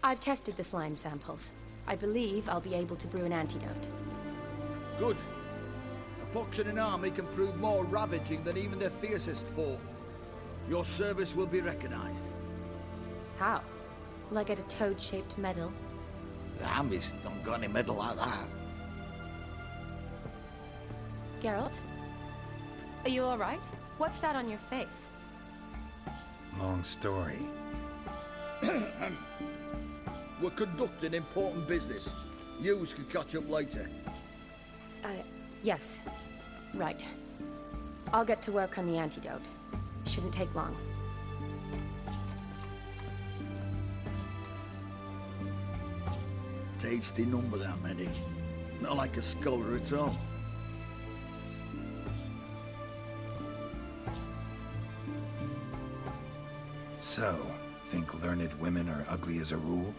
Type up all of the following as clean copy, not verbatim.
I've tested the slime samples. I believe I'll be able to brew an antidote. Good. A pox in an army can prove more ravaging than even their fiercest foe. Your service will be recognized. How? Will I get a toad-shaped medal? The army's not got any medal like that. Geralt? Are you alright? What's that on your face? Long story. We're conducting important business. Yous can catch up later. Yes. Right. I'll get to work on the antidote. Shouldn't take long. Tasty number, that medic. Not like a scholar at all. So, think learned women are ugly as a rule?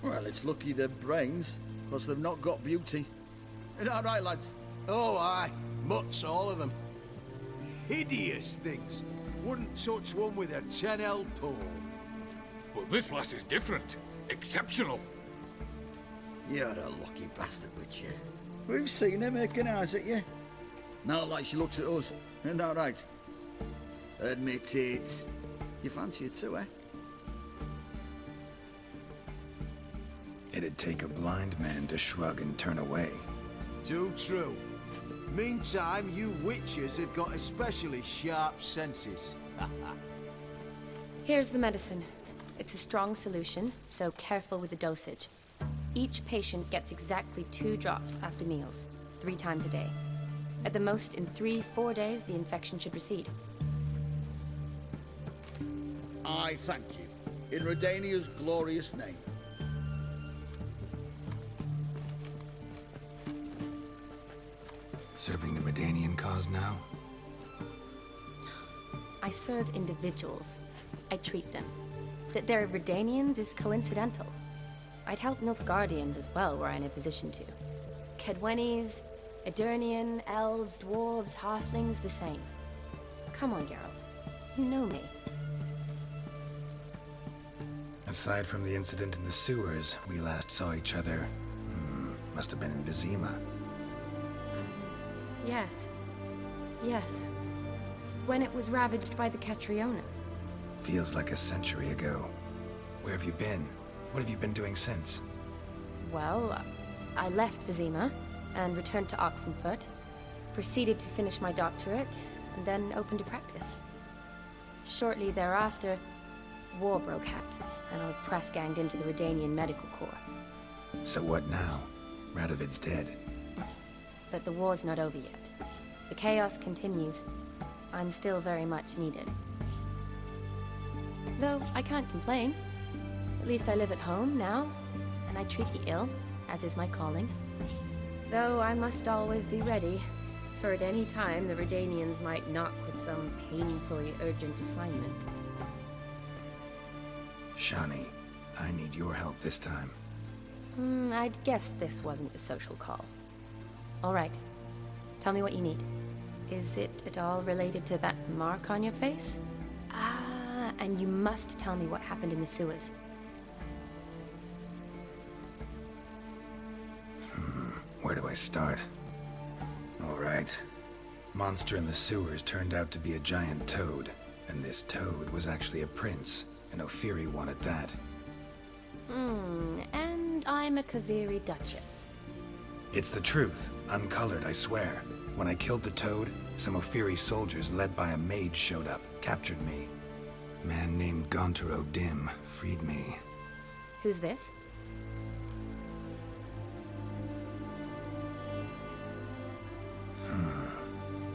Well, it's lucky they're brains, because they've not got beauty. Is that right, lads? Oh, aye. Mutts, all of them. Hideous things. Wouldn't touch one with a 10L pole. But this lass is different. Exceptional. You're a lucky bastard, Witcher. We've seen her making eyes at you. Not like she looks at us. Isn't that right? Admit it. You fancy it too, eh? It'd take a blind man to shrug and turn away. Too true. Meantime, you witches have got especially sharp senses. Here's the medicine. It's a strong solution, so careful with the dosage. Each patient gets exactly 2 drops after meals, 3 times a day. At the most, in 3-4 days, the infection should recede. I thank you. In Redania's glorious name. Serving the Redanian cause now? I serve individuals. I treat them. That they're Redanians is coincidental. I'd help Nilfgaardians as well, were I in a position to. Kedwenis, Edirnian, elves, dwarves, halflings, the same. Come on, Geralt. You know me. Aside from the incident in the sewers, we last saw each other... must have been in Vizima. Yes. Yes. When it was ravaged by the Catriona. Feels like a century ago. Where have you been? What have you been doing since? Well, I left Vizima and returned to Oxenfurt, proceeded to finish my doctorate, and then opened a practice. Shortly thereafter, war broke out, and I was press-ganged into the Redanian Medical Corps. So what now? Radovid's dead. But the war's not over yet. The chaos continues. I'm still very much needed. Though I can't complain. At least I live at home now, and I treat the ill, as is my calling. Though I must always be ready, for at any time the Redanians might knock with some painfully urgent assignment. Shani, I need your help this time. I'd guess this wasn't a social call. All right. Tell me what you need. Is it at all related to that mark on your face? Ah, and you must tell me what happened in the sewers. Where do I start? All right. Monster in the sewers turned out to be a giant toad, and this toad was actually a prince, and Ophiri wanted that. And I'm a Kaviri Duchess. It's the truth, uncolored, I swear. When I killed the toad, some Ophiri soldiers led by a mage showed up, captured me. Man named Gontaro Dim freed me. Who's this?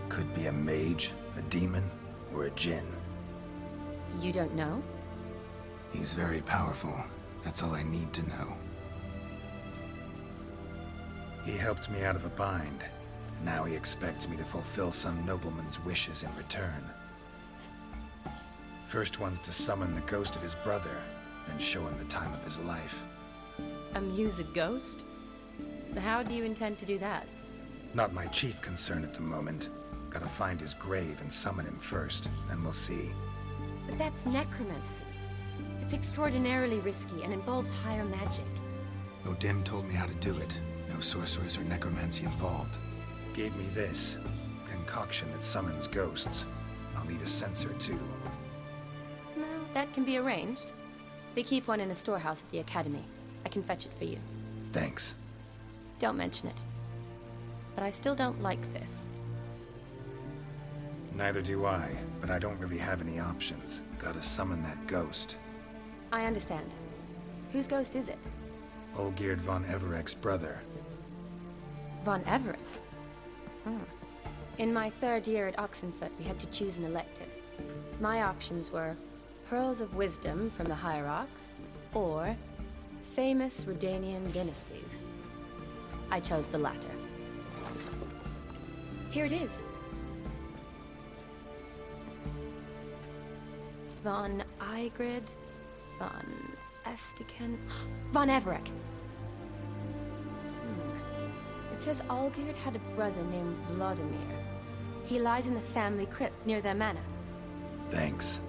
Could be a mage, a demon, or a djinn. You don't know? He's very powerful. That's all I need to know. He helped me out of a bind. Now he expects me to fulfill some nobleman's wishes in return. First one's to summon the ghost of his brother, then show him the time of his life. Amuse a ghost? How do you intend to do that? Not my chief concern at the moment. Gotta find his grave and summon him first, then we'll see. But that's necromancy. It's extraordinarily risky and involves higher magic. Odim told me how to do it. No sorcerers or necromancy involved. Gave me this concoction that summons ghosts. I'll need a sensor too. No, that can be arranged. They keep one in a storehouse at the academy. I can fetch it for you. Thanks. Don't mention it. But I still don't like this. Neither do I, but I don't really have any options. Gotta summon that ghost. I understand. Whose ghost is it? Olgierd von Evereck's brother. Von Everett? In my third year at Oxenfoot, we had to choose an elective. My options were Pearls of Wisdom from the Hierarchs, or famous Redanian dynasties. I chose the latter. Here it is. Von Igrid, von Estiken, von Everett. It says Olgierd had a brother named Vladimir. He lies in the family crypt near their manor. Thanks.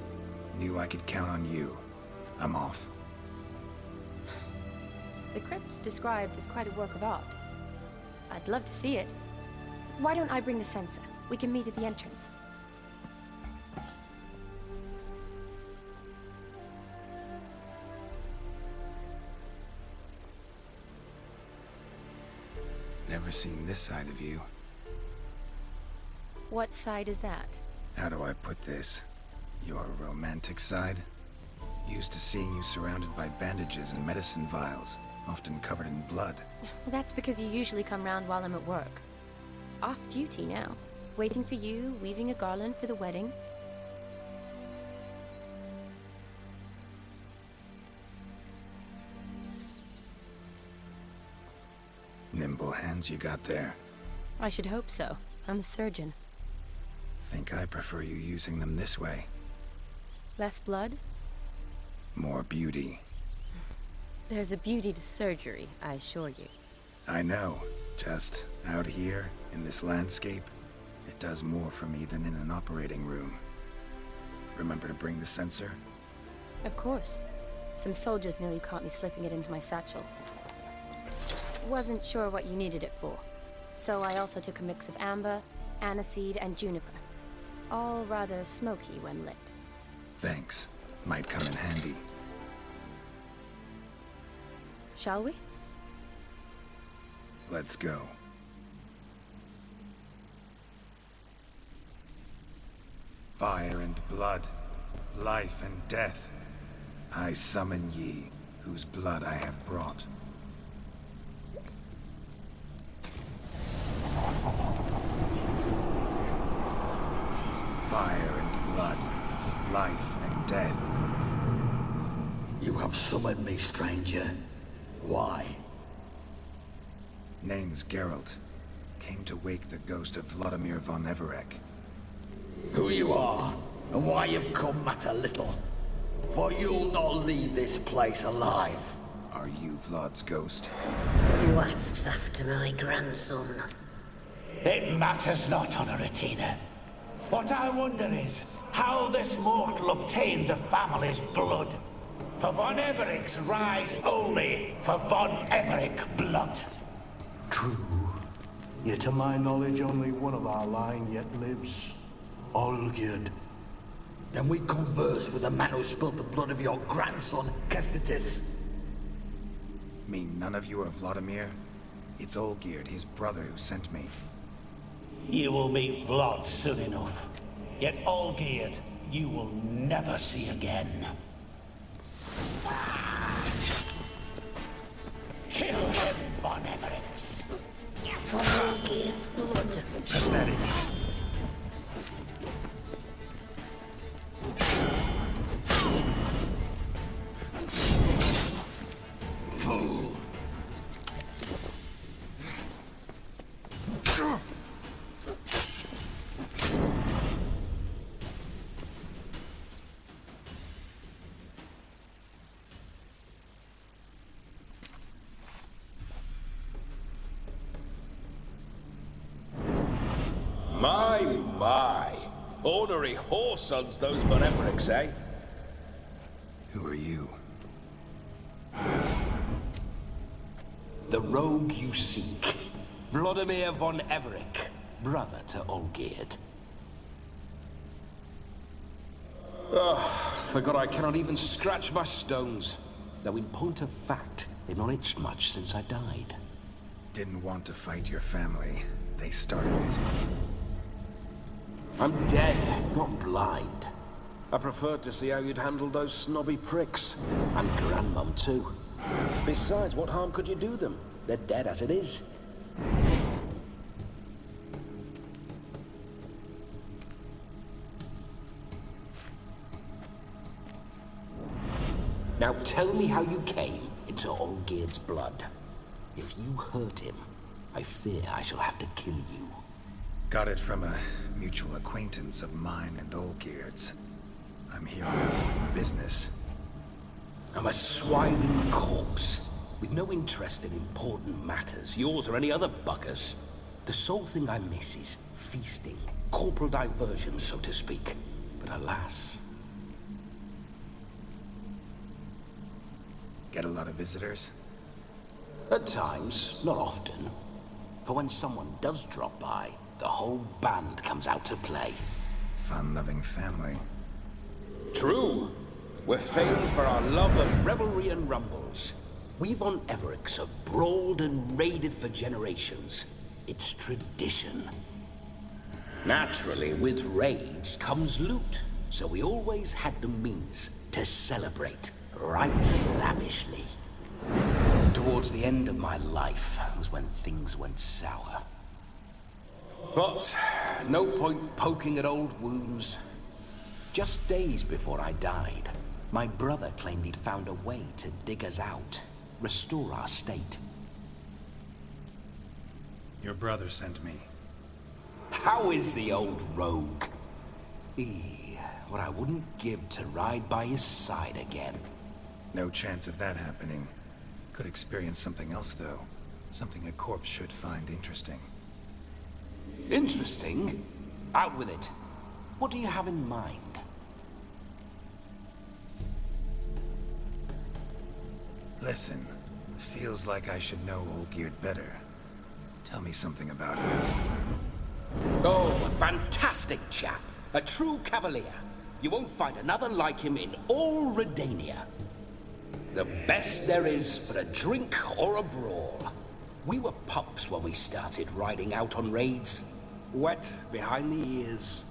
Knew I could count on you. I'm off. The crypt's described as quite a work of art. I'd love to see it. Why don't I bring the sensor? We can meet at the entrance. Never seen this side of you. What side is that? How do I put this? Your romantic side? Used to seeing you surrounded by bandages and medicine vials, often covered in blood. Well, that's because you usually come round while I'm at work. Off duty now. Waiting for you, weaving a garland for the wedding. Nimble hands you got there. I should hope so. I'm a surgeon. Think I prefer you using them this way. Less blood? More beauty. There's a beauty to surgery, I assure you. I know. Just out here, in this landscape, it does more for me than in an operating room. Remember to bring the sensor? Of course. Some soldiers nearly caught me slipping it into my satchel. Wasn't sure what you needed it for, so I also took a mix of amber, aniseed, and juniper. All rather smoky when lit. Thanks. Might come in handy. Shall we? Let's go. Fire and blood, life and death. I summon ye, whose blood I have brought. Fire and blood, life and death. You have summoned me, stranger. Why? Name's Geralt. Came to wake the ghost of Vladimir von Evereck. Who you are, and why you've come matter little. For you'll not leave this place alive. Are you Vlad's ghost? Who asks after my grandson? It matters not, Honoratina. What I wonder is how this mortal obtained the family's blood. For von Evereck's rise only for von Evereck blood. True. Yet to my knowledge, only one of our line yet lives. Olgierd. Then we converse with the man who spilled the blood of your grandson, Kestitis. Mean none of you are Vladimir? It's Olgierd, his brother, who sent me. You will meet Vlad soon enough. Yet Olgierd, you will never see again. Kill him, von Everex. For Olgierd's blood. Pathetic. Fool. My. Ornery whoresons those von Everex, eh? Who are you? rogue you seek. Vladimir von Everick, brother to Olgierd. Forgot I cannot even scratch my stones. Though in point of fact, they've not itched much since I died. Didn't want to fight your family. They started it. I'm dead, not blind. I preferred to see how you'd handle those snobby pricks. And Grandmum, too. Besides, what harm could you do them? They're dead as it is. Now tell me how you came into Olgierd's blood. If you hurt him, I fear I shall have to kill you. Got it from a mutual acquaintance of mine and Olgierd's. I'm here on important business. I'm a swiving corpse, with no interest in important matters, yours or any other buggers. The sole thing I miss is feasting, corporal diversion, so to speak. But alas... Get a lot of visitors? At times, not often. For when someone does drop by, the whole band comes out to play. Fun-loving family. True. We're famed for our love of revelry and rumbles. We von Evericks have brawled and raided for generations. It's tradition. Naturally, with raids comes loot, so we always had the means to celebrate right lavishly. Towards the end of my life was when things went sour. But no point poking at old wounds. Just days before I died, my brother claimed he'd found a way to dig us out, restore our state. Your brother sent me. How is the old rogue? What I wouldn't give to ride by his side again. No chance of that happening. Could experience something else, though. Something a corpse should find interesting. Interesting? Out with it. What do you have in mind? Listen, feels like I should know Olgierd better. Tell me something about him. Oh, a fantastic chap. A true cavalier. You won't find another like him in all Redania. The best there is for a drink or a brawl. We were pups when we started riding out on raids. Wet behind the ears.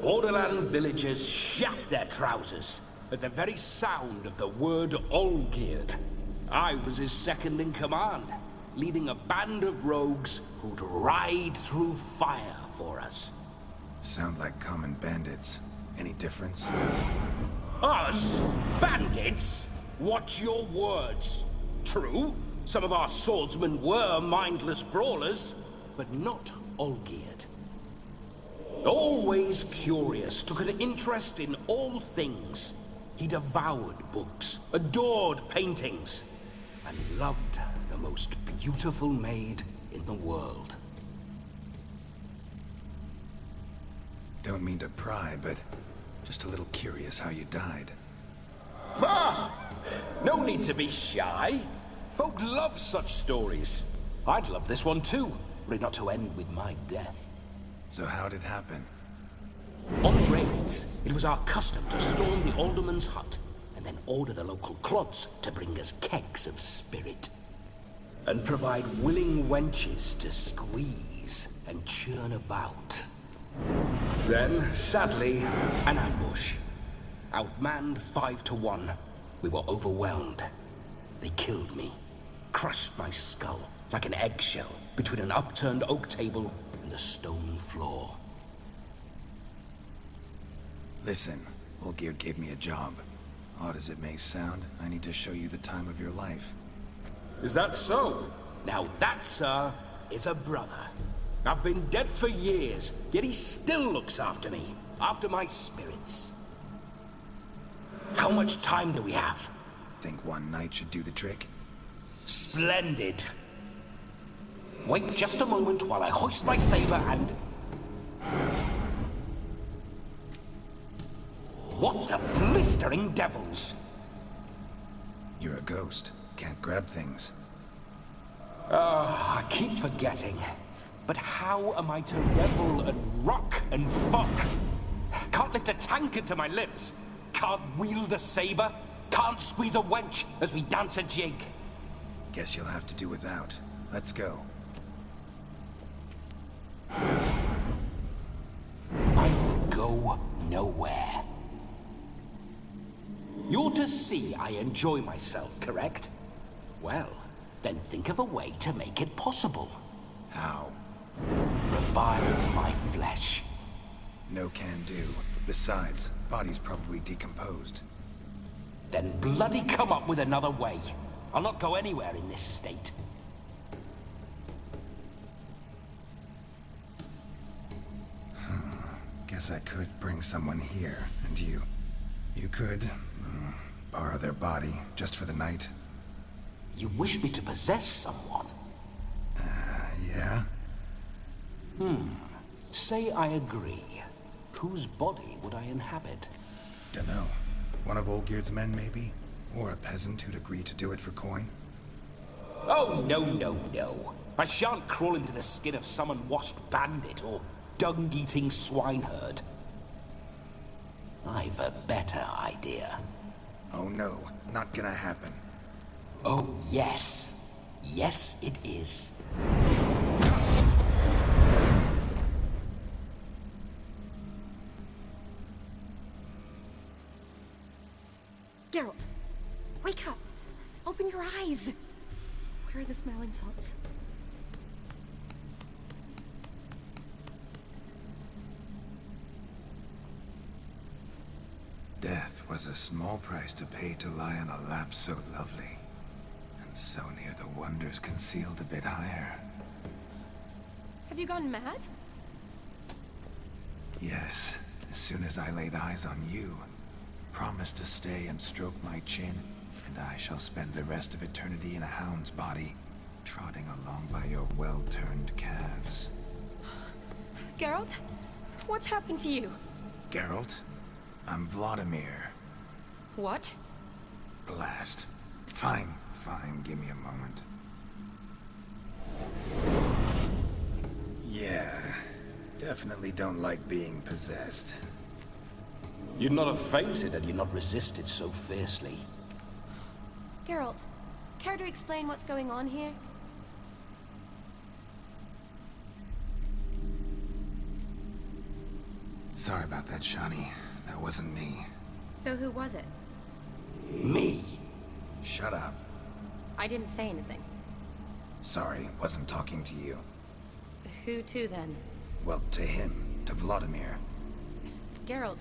Borderland villagers shat their trousers at the very sound of the word Olgierd. I was his second in command, leading a band of rogues who'd ride through fire for us. Sound like common bandits. Any difference? Us? Bandits? Watch your words. True, some of our swordsmen were mindless brawlers, but not Olgierd. Always curious, took an interest in all things. He devoured books, adored paintings, and loved the most beautiful maid in the world. Don't mean to pry, but just a little curious how you died. No need to be shy. Folk love such stories. I'd love this one too, were it not to end with my death. So how'd it happen? On raids, it was our custom to storm the alderman's hut, and then order the local clods to bring us kegs of spirit. And provide willing wenches to squeeze and churn about. Then, sadly, an ambush. Outmanned 5-1, we were overwhelmed. They killed me, crushed my skull like an eggshell between an upturned oak table and the stone floor. Listen, Olgierd gave me a job. Odd as it may sound, I need to show you the time of your life. Is that so? Now that, sir, is a brother. I've been dead for years, yet he still looks after me, after my spirits. How much time do we have? Think one night should do the trick? Splendid. Wait just a moment while I hoist my saber and... What the blistering devils? You're a ghost. Can't grab things. I keep forgetting. But how am I to revel and rock and fuck? Can't lift a tankard to my lips. Can't wield a saber. Can't squeeze a wench as we dance a jig. Guess you'll have to do without. Let's go. I will go nowhere. You're to see I enjoy myself, correct? Well, then think of a way to make it possible. How? Revive my flesh. No can do. Besides, body's probably decomposed. Then bloody come up with another way. I'll not go anywhere in this state. Guess I could bring someone here, and you could borrow their body just for the night. You wish me to possess someone? Yeah? Say I agree. Whose body would I inhabit? Dunno. One of Olgierd's men, maybe? Or a peasant who'd agree to do it for coin? Oh, no, no, no. I shan't crawl into the skin of some unwashed bandit or dung-eating swineherd. I've a better idea. Oh no, not gonna happen. Oh, yes. Yes, it is. Geralt, wake up! Open your eyes! Where are the smelling salts? Death was a small price to pay to lie on a lap so lovely, and so near the wonders concealed a bit higher. Have you gone mad? Yes, as soon as I laid eyes on you, promised to stay and stroke my chin, and I shall spend the rest of eternity in a hound's body, trotting along by your well-turned calves. Geralt? What's happened to you? Geralt? I'm Vladimir. What? Blast. Fine, give me a moment. Yeah, definitely don't like being possessed. You'd not have fainted had you not resisted so fiercely. Geralt, care to explain what's going on here? Sorry about that, Shani. That wasn't me. So who was it? Me? Shut up. I didn't say anything. Sorry, wasn't talking to you. Who to then? Well, to him. To Vladimir. Geralt,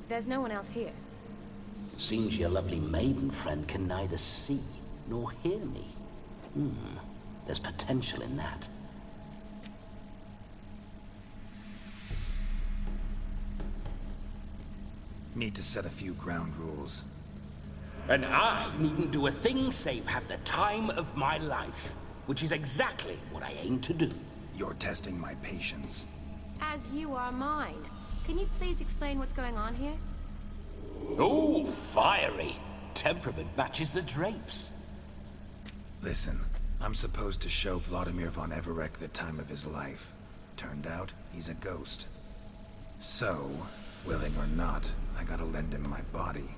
there's no one else here. Seems your lovely maiden friend can neither see nor hear me. There's potential in that. Need to set a few ground rules. And I needn't do a thing save have the time of my life, which is exactly what I aim to do. You're testing my patience. As you are mine. Can you please explain what's going on here? Oh, fiery. Temperament matches the drapes. Listen, I'm supposed to show Vladimir von Everec the time of his life. Turned out, he's a ghost. So, willing or not, I gotta lend him my body.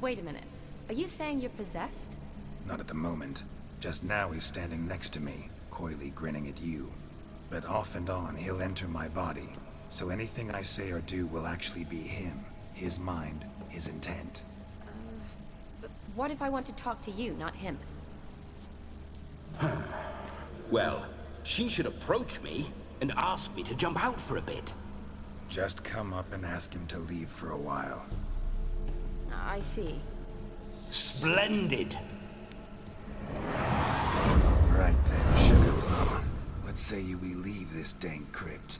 Wait a minute. Are you saying you're possessed? Not at the moment. Just now he's standing next to me, coyly grinning at you. But off and on, he'll enter my body. So anything I say or do will actually be him. His mind, his intent. What if I want to talk to you, not him? Well, she should approach me and ask me to jump out for a bit. Just come up and ask him to leave for a while. I see. Splendid. Right then, Sugar Plum. What say you we leave this dank crypt?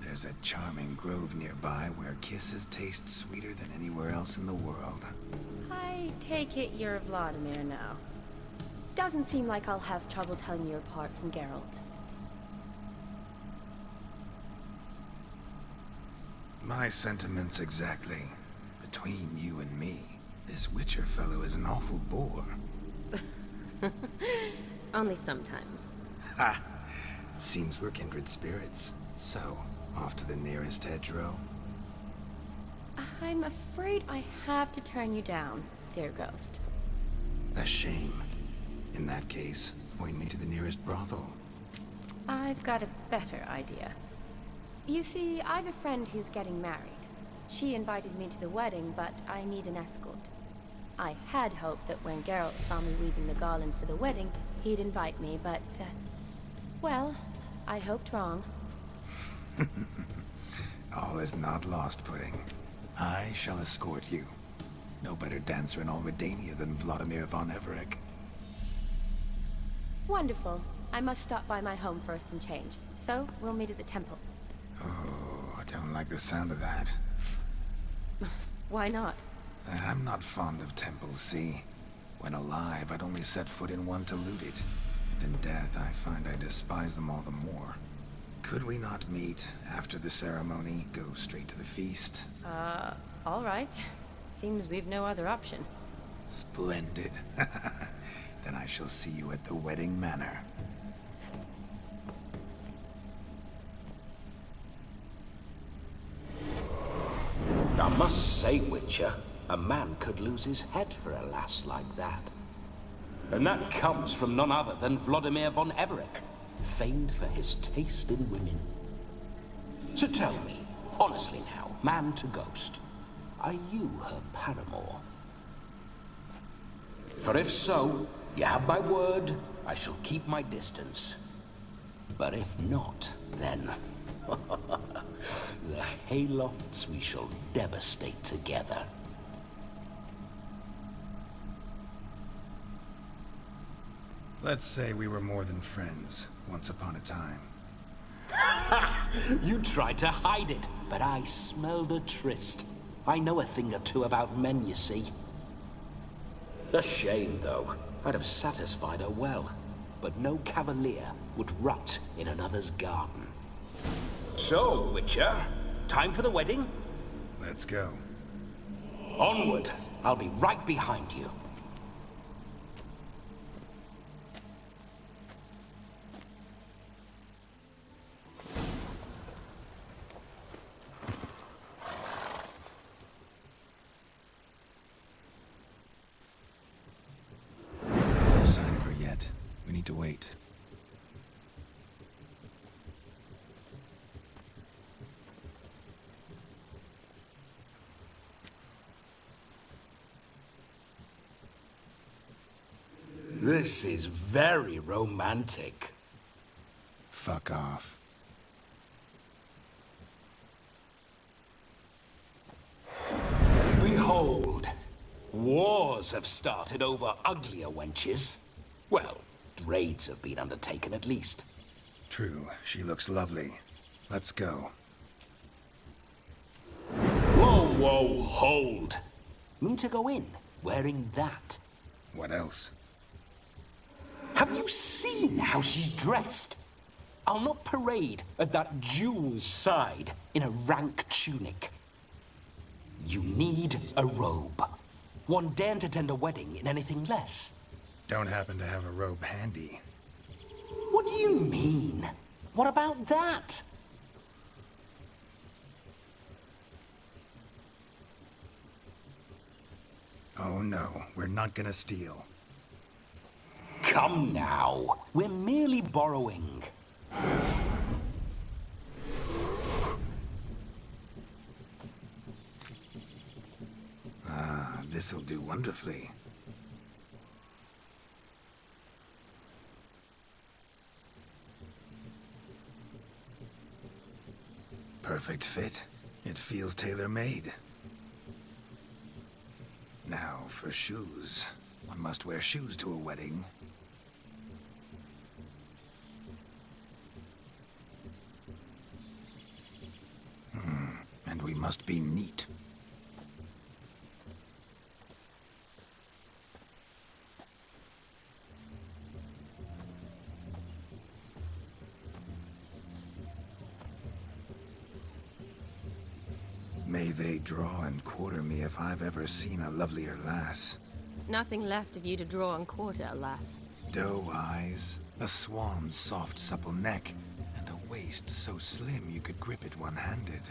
There's a charming grove nearby where kisses taste sweeter than anywhere else in the world. I take it you're Vladimir now. Doesn't seem like I'll have trouble telling you apart from Geralt. My sentiments exactly. Between you and me, this Witcher fellow is an awful bore. Only sometimes. Ha! Seems we're kindred spirits. So, off to the nearest hedgerow? I'm afraid I have to turn you down, dear ghost. A shame. In that case, point me to the nearest brothel. I've got a better idea. You see, I've a friend who's getting married. She invited me to the wedding, but I need an escort. I had hoped that when Geralt saw me weaving the garland for the wedding, he'd invite me, but, well, I hoped wrong. All is not lost, Pudding. I shall escort you. No better dancer in all Redania than Vladimir von Everett. Wonderful. I must stop by my home first and change. So, we'll meet at the temple. Oh, I don't like the sound of that. Why not? I'm not fond of temples, see? When alive, I'd only set foot in one to loot it. And in death, I find I despise them all the more. Could we not meet after the ceremony, go straight to the feast? All right. Seems we've no other option. Splendid. Then I shall see you at the wedding manor. I must say, Witcher, a man could lose his head for a lass like that. And that comes from none other than Vladimir von Everett, famed for his taste in women. So tell me, honestly now, man to ghost, are you her paramour? For if so, you have my word, I shall keep my distance. But if not, then... the haylofts we shall devastate together. Let's say we were more than friends, once upon a time. You tried to hide it, but I smelled a tryst. I know a thing or two about men, you see. A shame, though. I'd have satisfied her well, but no cavalier would rot in another's garden. So, Witcher, time for the wedding? Let's go. Onward! I'll be right behind you. No sign of her yet. We need to wait. This is very romantic. Fuck off. Behold, wars have started over uglier wenches. Well, raids have been undertaken at least. True, she looks lovely. Let's go. Whoa, whoa, hold. Mean to go in, wearing that? What else? Have you seen how she's dressed? I'll not parade at that jewel's side in a rank tunic. You need a robe. One daren't attend a wedding in anything less. Don't happen to have a robe handy. What do you mean? What about that? Oh no, we're not gonna steal. Come now, we're merely borrowing. Ah, this'll do wonderfully. Perfect fit. It feels tailor-made. Now for shoes. One must wear shoes to a wedding. And we must be neat. May they draw and quarter me if I've ever seen a lovelier lass. Nothing left of you to draw and quarter, alas. doe eyes, a swan's soft, supple neck, and a waist so slim you could grip it one-handed.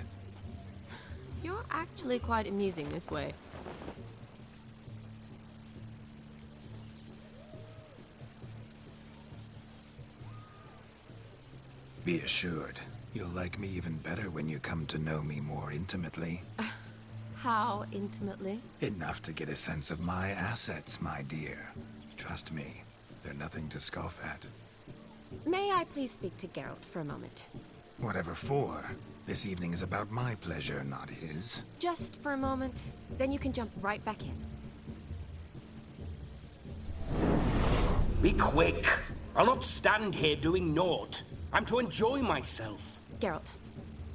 You're actually quite amusing this way. Be assured, you'll like me even better when you come to know me more intimately. How intimately? Enough to get a sense of my assets, my dear. Trust me, they're nothing to scoff at. May I please speak to Geralt for a moment? Whatever for. This evening is about my pleasure, not his. Just for a moment, then you can jump right back in. Be quick! I'll not stand here doing naught. I'm to enjoy myself. Geralt,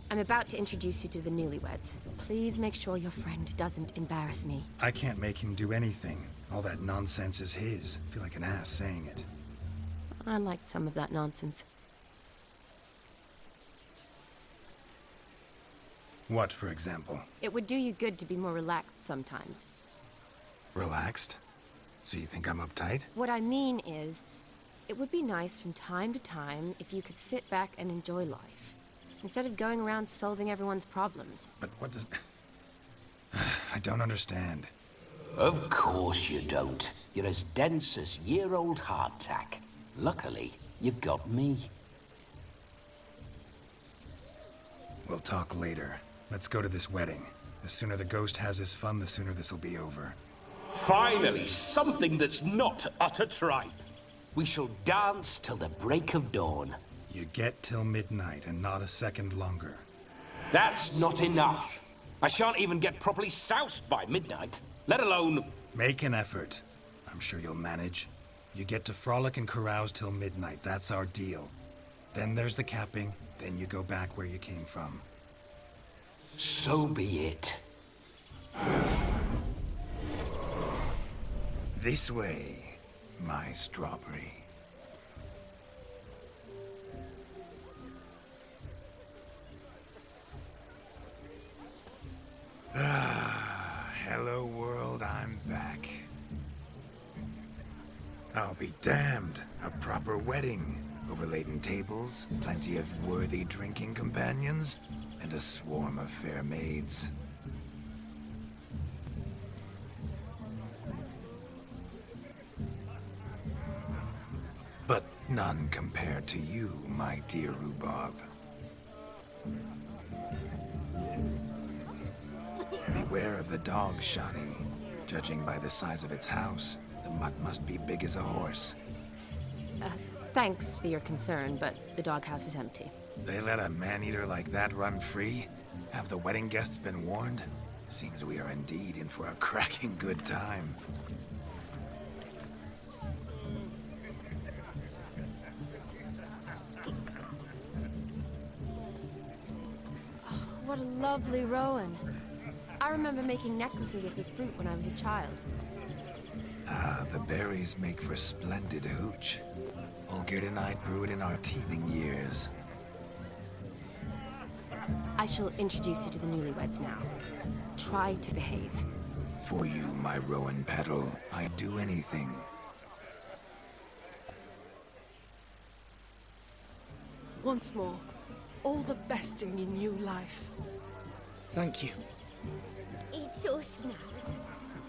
I'm about to introduce you to the newlyweds. Please make sure your friend doesn't embarrass me. I can't make him do anything. All that nonsense is his. I feel like an ass saying it. I liked some of that nonsense. What, for example? It would do you good to be more relaxed sometimes. Relaxed? So you think I'm uptight? What I mean is, it would be nice from time to time if you could sit back and enjoy life, instead of going around solving everyone's problems. But what does... I don't understand. Of course you don't. You're as dense as year-old hardtack. Luckily, you've got me. We'll talk later. Let's go to this wedding. The sooner the ghost has his fun, the sooner this'll be over. Finally, something that's not utter tripe. We shall dance till the break of dawn. You get till midnight and not a second longer. That's not enough. I shan't even get properly soused by midnight, let alone... Make an effort. I'm sure you'll manage. You get to frolic and carouse till midnight. That's our deal. Then there's the capping. Then you go back where you came from. So be it. This way, my strawberry. Hello world, I'm back. I'll be damned. A proper wedding. Overladen tables, plenty of worthy drinking companions, and a swarm of fair maids. But none compared to you, my dear rhubarb. Beware of the dog, Shani. Judging by the size of its house, the mutt must be big as a horse. Thanks for your concern, but the doghouse is empty. They let a man-eater like that run free? Have the wedding guests been warned? Seems we are indeed in for a cracking good time. What a lovely rowan. I remember making necklaces of the fruit when I was a child. Ah, the berries make for splendid hooch. Olgerd and I brewed in our teething years. I shall introduce you to the newlyweds now. Try to behave. For you, my rowan petal, I'd do anything. Once more, all the best in your new life. Thank you. It's us now.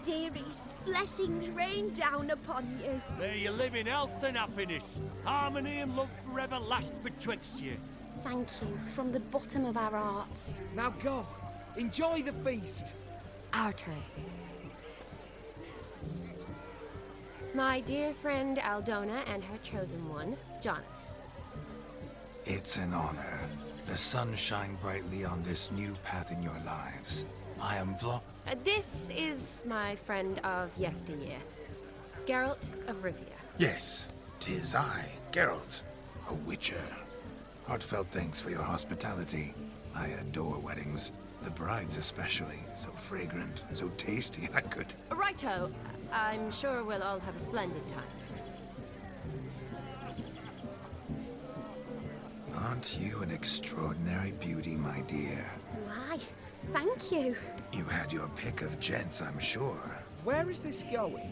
Dearies, blessings rain down upon you. May you live in health and happiness. Harmony and love forever last betwixt you. Thank you from the bottom of our hearts. Now go. Enjoy the feast. Our turn. My dear friend Aldona and her chosen one, Jonas. It's an honor. The sun shine brightly on this new path in your lives. I am This is my friend of yesteryear, Geralt of Rivia. Yes, 'tis I, Geralt, a witcher. Heartfelt thanks for your hospitality. I adore weddings. The brides especially. So fragrant, so tasty, I could... Righto. I'm sure we'll all have a splendid time. Aren't you an extraordinary beauty, my dear? Why, thank you. You had your pick of gents, I'm sure. Where is this going?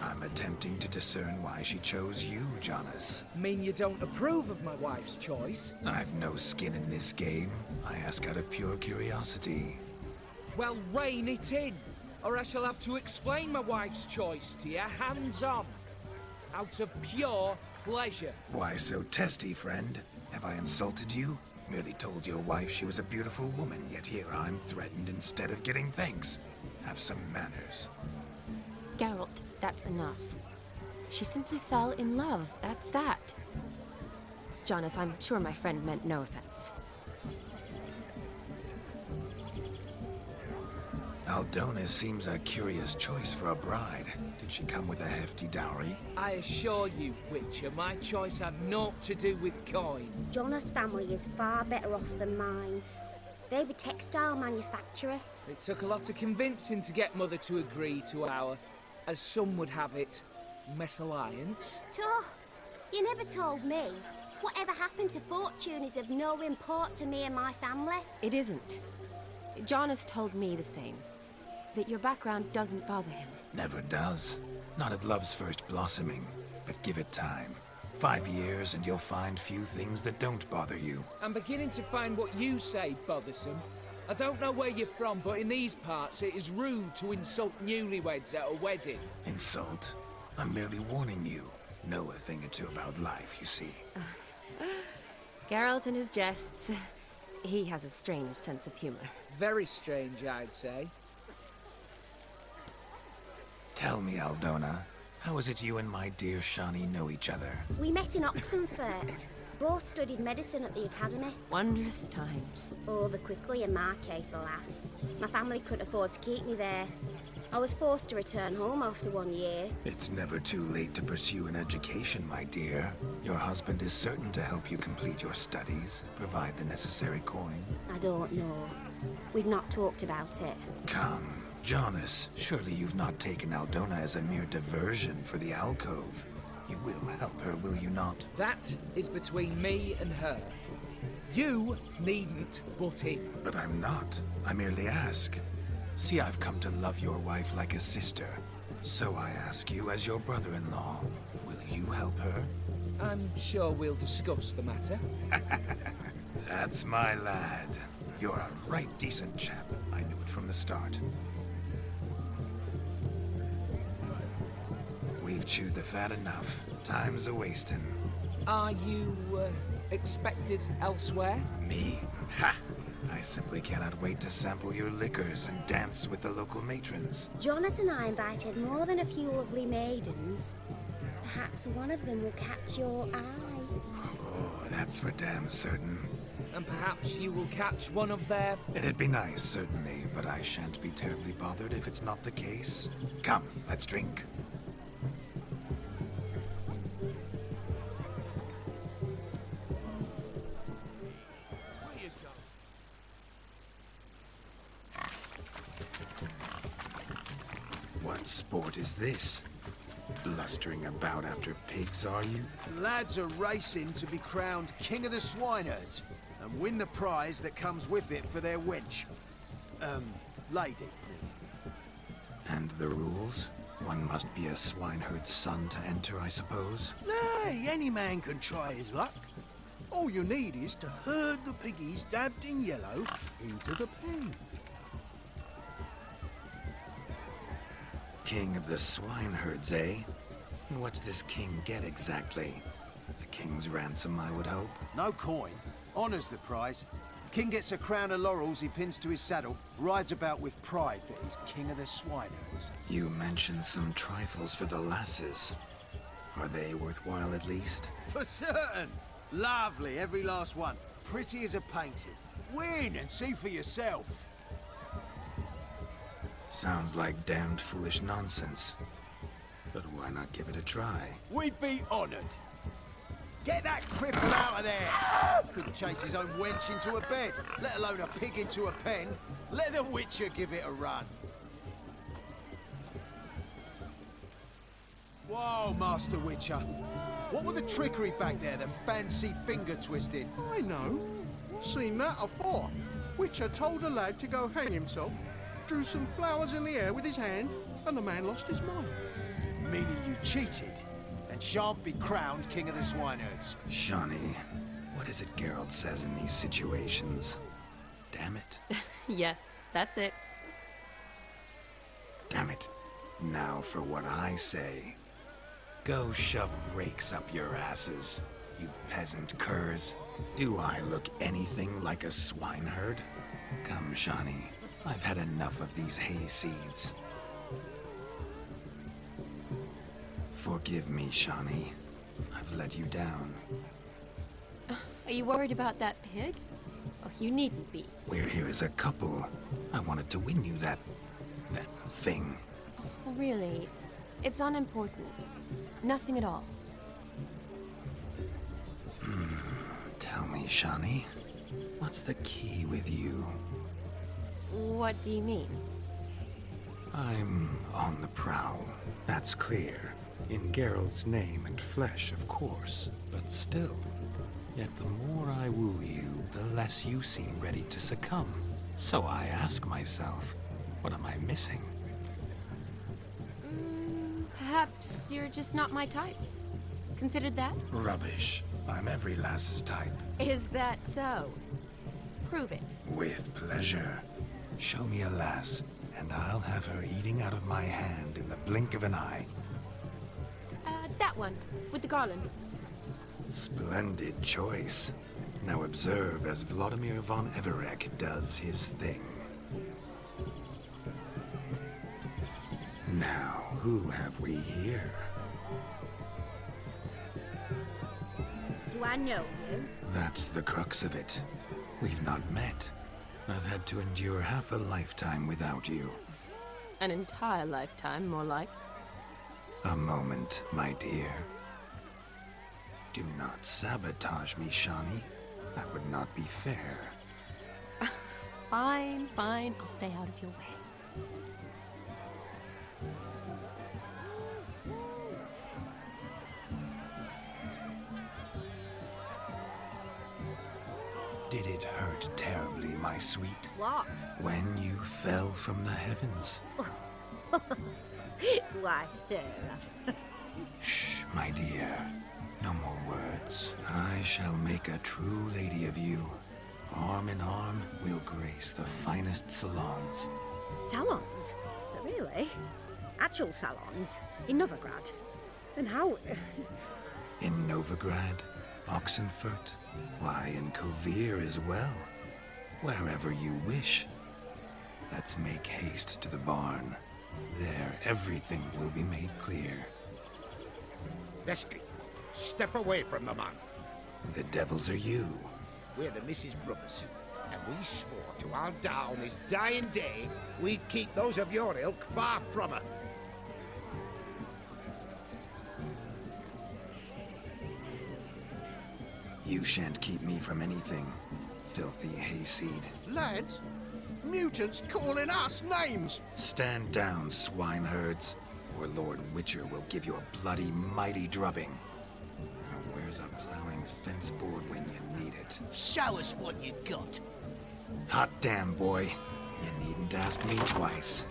I'm attempting to discern why she chose you, Jonas. Mean you don't approve of my wife's choice? I've no skin in this game. I ask out of pure curiosity. Well, rein it in, or I shall have to explain my wife's choice to you hands-on. Out of pure pleasure. Why so testy, friend? Have I insulted you? Merely told your wife she was a beautiful woman, yet here I'm threatened instead of getting thanks. Have some manners. Geralt, that's enough. She simply fell in love, that's that. Jonas, I'm sure my friend meant no offense. Aldona seems a curious choice for a bride. Did she come with a hefty dowry? I assure you, Witcher, my choice had naught to do with coin. Jonas' family is far better off than mine. They're a textile manufacturer. It took a lot of convincing to get Mother to agree to our, as some would have it, mesalliance. Oh, you never told me. Whatever happened to fortune is of no import to me and my family. It isn't. Jonas told me the same. That your background doesn't bother him. Never does. Not at love's first blossoming. But give it time. 5 years and you'll find few things that don't bother you. I'm beginning to find what you say bothersome. I don't know where you're from, but in these parts it is rude to insult newlyweds at a wedding. Insult? I'm merely warning you. Know a thing or two about life, you see. Geralt and his jests. He has a strange sense of humor. Very strange, I'd say. Tell me, Aldona, how is it you and my dear Shani know each other? We met in Oxenfurt. Both studied medicine at the academy. Wondrous times. Over quickly in my case, alas. My family couldn't afford to keep me there. I was forced to return home after 1 year. It's never too late to pursue an education, my dear. Your husband is certain to help you complete your studies, provide the necessary coin. I don't know. We've not talked about it. Come, Jonas, surely you've not taken Aldona as a mere diversion for the alcove. You will help her, will you not? That is between me and her. You needn't butt in. But I'm not. I merely ask. See, I've come to love your wife like a sister. So I ask you as your brother-in-law, will you help her? I'm sure we'll discuss the matter. That's my lad. You're a right decent chap. I knew it from the start. We've chewed the fat enough. Time's a-wasting. Are you, expected elsewhere? Me? Ha! I simply cannot wait to sample your liquors and dance with the local matrons. Jonas and I invited more than a few lovely maidens. Perhaps one of them will catch your eye. Oh, that's for damn certain. And perhaps you will catch one of their... It'd be nice, certainly, but I shan't be terribly bothered if it's not the case. Come, let's drink. What sport is this? Blustering about after pigs, are you? Lads are racing to be crowned King of the Swineherds and win the prize that comes with it for their wench. Lady. And the rules? One must be a swineherd's son to enter, I suppose? Nay, any man can try his luck. All you need is to herd the piggies dabbed in yellow into the pen. King of the swineherds, eh? And what's this king get exactly? The king's ransom, I would hope. No coin. Honours the prize. King gets a crown of laurels he pins to his saddle, rides about with pride that he's king of the swineherds. You mentioned some trifles for the lasses. Are they worthwhile at least? For certain! Lovely, every last one. Pretty as a painting. Win and see for yourself. Sounds like damned foolish nonsense. But why not give it a try? We'd be honoured. Get that cripple out of there! Couldn't chase his own wench into a bed, let alone a pig into a pen. Let the Witcher give it a run. Whoa, Master Witcher. What were the trickery back there, the fancy finger twisting? I know. Seen that afore. Witcher told a lad to go hang himself, drew some flowers in the air with his hand, and the man lost his mind. meaning you cheated and shan't be crowned king of the swineherds. Shawnee, what is it Geralt says in these situations? Damn it. Yes, that's it. Damn it. Now for what I say. Go shove rakes up your asses, you peasant curs. Do I look anything like a swineherd? Come, Shawnee. I've had enough of these hay seeds. Forgive me, Shawnee. I've let you down. Are you worried about that pig? Oh, you needn't be. We're here as a couple. I wanted to win you that thing. Oh, really? It's unimportant. Nothing at all. Tell me, Shawnee, what's the key with you? What do you mean? I'm on the prowl. That's clear. In Geralt's name and flesh, of course. But still. Yet the more I woo you, the less you seem ready to succumb. So I ask myself, what am I missing? Perhaps you're just not my type. Considered that? Rubbish. I'm every lass's type. Is that so? Prove it. With pleasure. Show me a lass, and I'll have her eating out of my hand in the blink of an eye. That one, with the garland. Splendid choice. Now observe as Vladimir von Everek does his thing. Now, who have we here? Do I know you? That's the crux of it. We've not met. I've had to endure half a lifetime without you. An entire lifetime, more like. A moment, my dear. Do not sabotage me, Shawnee. That would not be fair. Fine, fine. I'll stay out of your way. Did it hurt terribly, my sweet? What? When you fell from the heavens? Why, Sarah? Shh, my dear. No more words. I shall make a true lady of you. Arm in arm, we'll grace the finest salons. Salons? Really? Actual salons? In Novigrad? Then how... In Novigrad, Oxenfurt, why, in Kovir as well. Wherever you wish. Let's make haste to the barn. There, everything will be made clear. Lesky, step away from the man. Who the devils are you? We're the Mrs. Brothers, and we swore to our down his dying day we'd keep those of your ilk far from her. You shan't keep me from anything, filthy hayseed. Lads, mutants calling us names. Stand down, swineherds, or Lord Witcher will give you a bloody mighty drubbing. Now, where's a plowing fence board when you need it? Show us what you got. Hot damn, boy. You needn't ask me twice.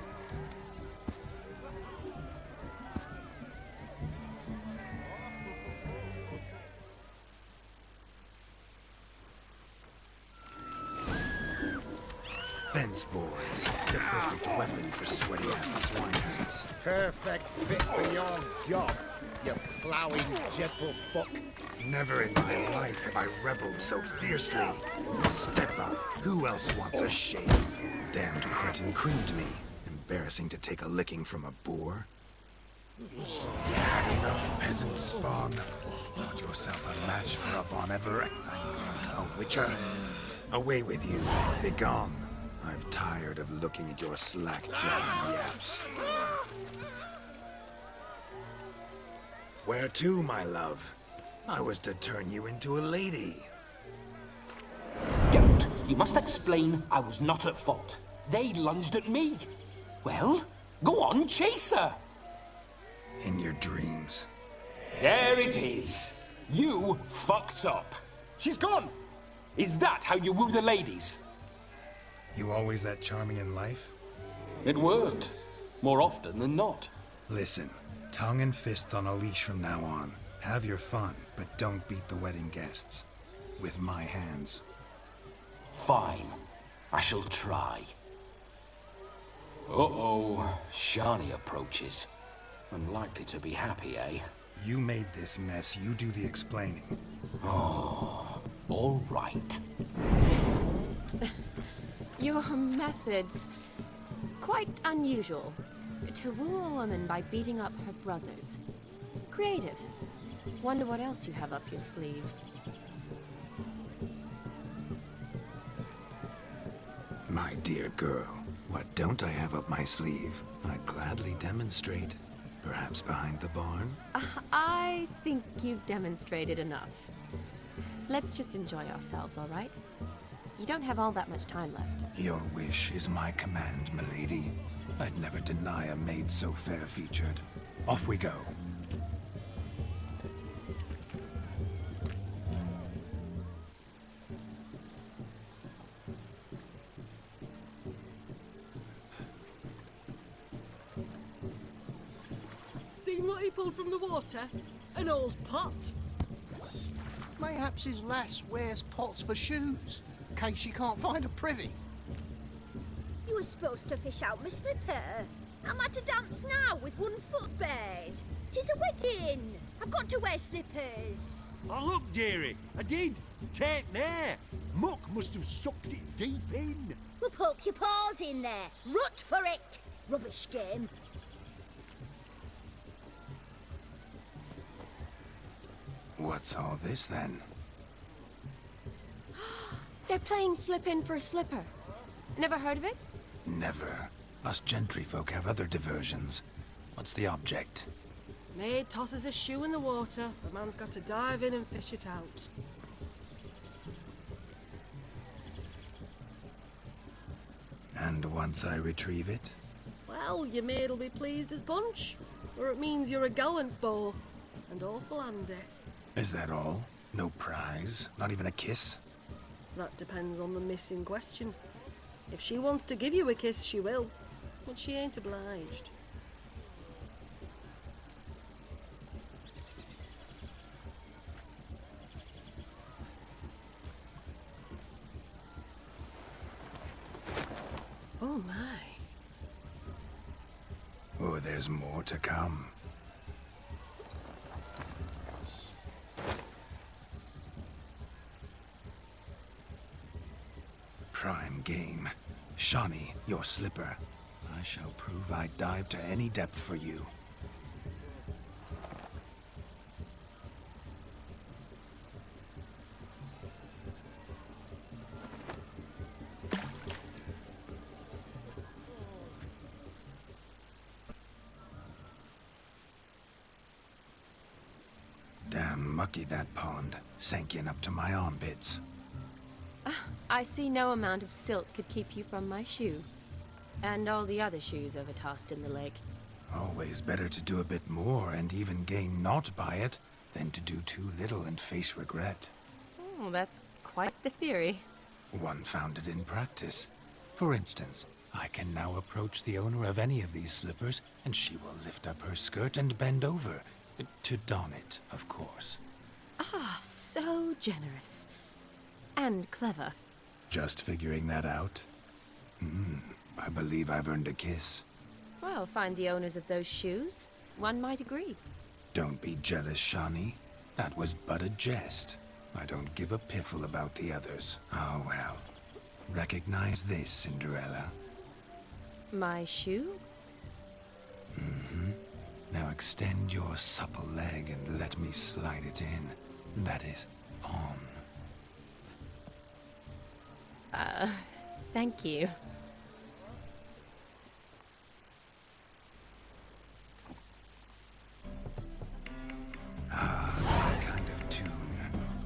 Fence boards. The perfect weapon for sweaty-ass swineherds. Perfect fit for your job, you ploughing gentle fuck. Never in my life have I reveled so fiercely. Step up. Who else wants a shave? Damned cretin creamed me. Embarrassing to take a licking from a boar. Had enough, peasant spawn. Got yourself a match for a Von Everett. A Witcher. Away with you. Begone. I've tired of looking at your slack-jawed yaps. Where to, my love? I was to turn you into a lady. Geralt, you must explain I was not at fault. They lunged at me. Well, go on, chase her. In your dreams. There it is. You fucked up. She's gone. Is that how you woo the ladies? You always that charming in life? It worked. More often than not. Listen, tongue and fists on a leash from now on. Have your fun, but don't beat the wedding guests. With my hands. Fine. I shall try. Uh-oh. Shani approaches. Unlikely to be happy, eh? You made this mess. You do the explaining. Oh, all right. Your methods... quite unusual. To woo a woman by beating up her brothers. Creative. Wonder what else you have up your sleeve. My dear girl, what don't I have up my sleeve? I'd gladly demonstrate. Perhaps behind the barn? I think you've demonstrated enough. Let's just enjoy ourselves, all right? You don't have all that much time left. Your wish is my command, milady. I'd never deny a maid so fair-featured. Off we go. Seen what he pulled from the water? An old pot. Mayhaps his lass wears pots for shoes, in case she can't find a privy. You were supposed to fish out my slipper. Am I to dance now with one foot bared? 'Tis a wedding. I've got to wear slippers. Oh, look, dearie, I did. Take there. Muck must have sucked it deep in. Well, poke your paws in there. Rut for it. Rubbish game. What's all this, then? They're playing slip-in for a slipper. Never heard of it? Never. Us gentry folk have other diversions. What's the object? Maid tosses a shoe in the water. The man's got to dive in and fish it out. And once I retrieve it? Well, your maid'll be pleased as punch. Or it means you're a gallant beau. And awful handy. Is that all? No prize? Not even a kiss? That depends on the miss in question. If she wants to give you a kiss, she will. But she ain't obliged. Oh my. Oh, there's more to come. Prime game. Shani, your slipper. I shall prove I'd dive to any depth for you. Damn mucky that pond. Sank in up to my armpits. I see no amount of silt could keep you from my shoe. And all the other shoes overtossed in the lake. Always better to do a bit more and even gain naught by it than to do too little and face regret. Oh, that's quite the theory. One founded in practice. For instance, I can now approach the owner of any of these slippers and she will lift up her skirt and bend over. To don it, of course. Ah, so generous. And clever. Just figuring that out? I believe I've earned a kiss. Well, find the owners of those shoes. One might agree. Don't be jealous, Shani. That was but a jest. I don't give a piffle about the others. Oh, well. Recognize this, Cinderella. My shoe? Now extend your supple leg and let me slide it in. That is, on. Thank you. That kind of tune.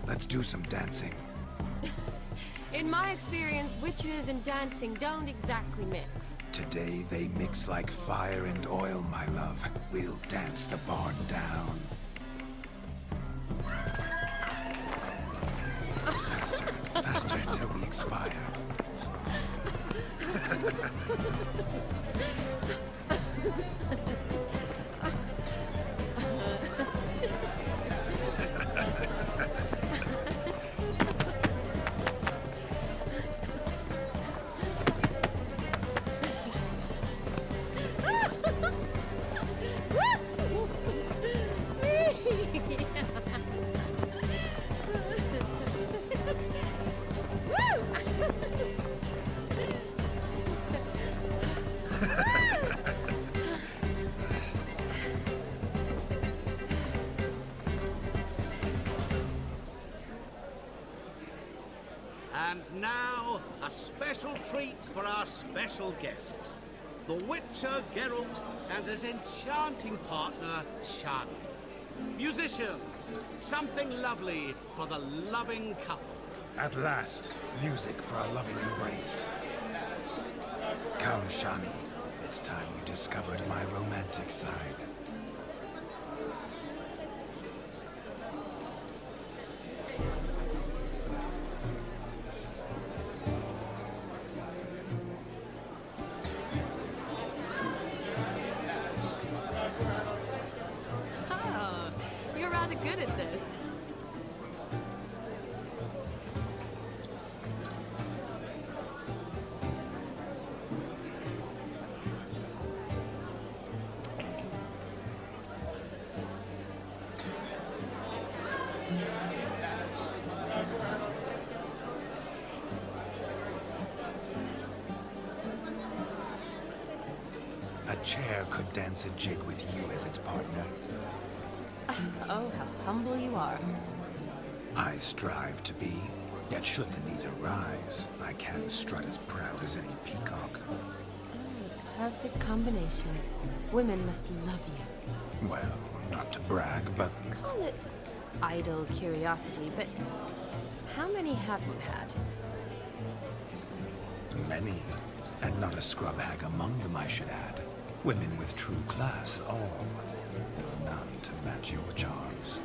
Let's do some dancing. In my experience, witches and dancing don't exactly mix. Today they mix like fire and oil, my love. We'll dance the barn down. Faster, faster till we expire. And now, a special treat for our special guests. The Witcher Geralt and his enchanting partner, Shani. Musicians, something lovely for the loving couple. At last, music for a loving embrace. Come, Shani. It's time you discovered my romantic side. Oh, you're rather good at this. A chair could dance a jig with you as its partner. Oh, how humble you are. I strive to be, yet should the need arise, I can strut as proud as any peacock. Perfect combination. Women must love you. Well, not to brag, but Call it idle curiosity, but how many have you had? many. And not a scrub hag among them, I should add. Women with true class, all. Though none to match your charms.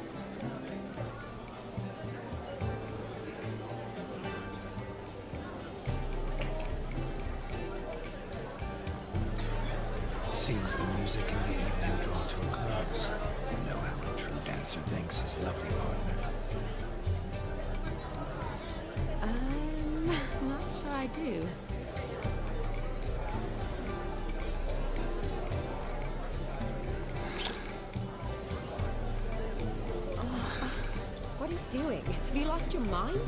Seems the music in the evening draw to a close. You know how a true dancer thanks his lovely partner. I'm not sure I do. What are you doing? Have you lost your mind?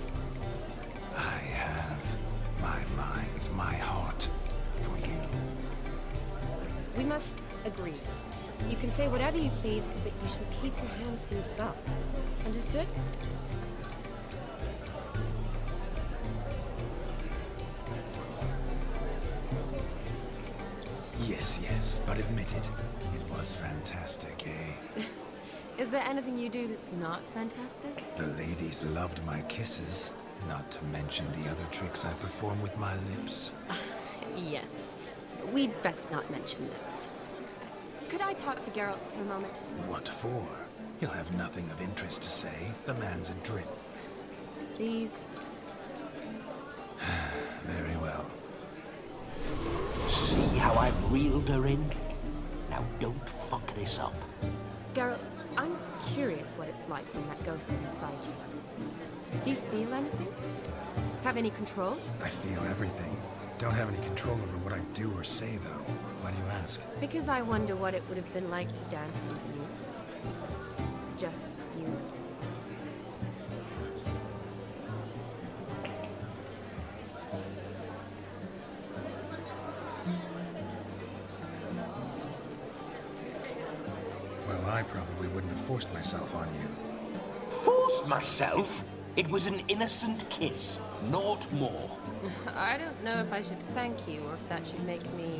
I have my mind, my heart for you. We must agree. You can say whatever you please, but you should keep your hands to yourself. Understood? Yes, yes, but admit it. It was fantastic, eh? Is there anything you do that's not fantastic? The ladies loved my kisses, not to mention the other tricks I perform with my lips. Yes. We'd best not mention those. Could I talk to Geralt for a moment? What for? He'll have nothing of interest to say. The man's a drip. Please? Very well. See how I've reeled her in? Now don't fuck this up. Geralt, I'm curious what it's like when that ghost is inside you. Do you feel anything? Have any control? I feel everything. Don't have any control over what I do or say, though. Why do you ask? Because I wonder what it would have been like to dance with you. Just you. Well, I probably wouldn't have forced myself on you. Forced myself? It was an innocent kiss, naught more. I don't know if I should thank you or if that should make me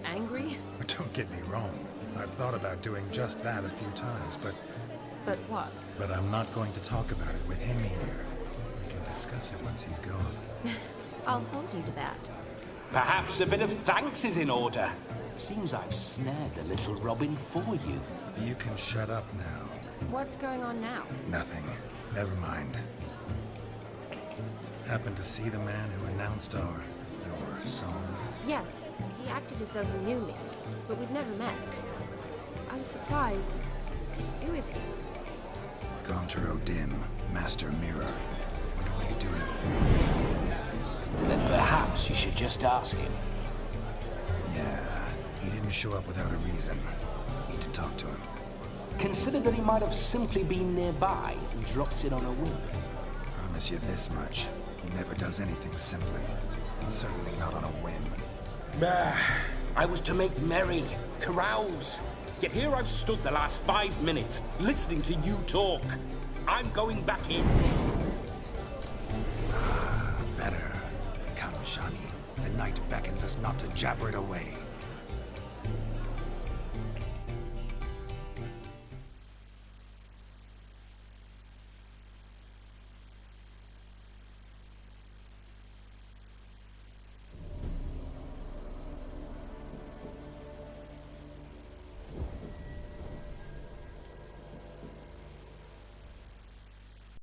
angry. Don't get me wrong. I've thought about doing just that a few times, but... But what? But I'm not going to talk about it with him here. We can discuss it once he's gone. I'll hold you to that. Perhaps a bit of thanks is in order. Seems I've snared the little Robin for you. You can shut up now. What's going on now? Nothing. Never mind. Happened to see the man who announced your song? Yes, he acted as though he knew me, but we've never met. I was surprised. Who is he? Gontero Dim, Master Mirror. Wonder what he's doing here. Then perhaps you should just ask him. Yeah, he didn't show up without a reason. Need to talk to him. Consider that he might have simply been nearby and dropped in on a whim. Promise you this much. He never does anything simply. And certainly not on a whim. Bah! I was to make merry, carouse. Yet here I've stood the last 5 minutes, listening to you talk. I'm going back in. us not to jabber it away.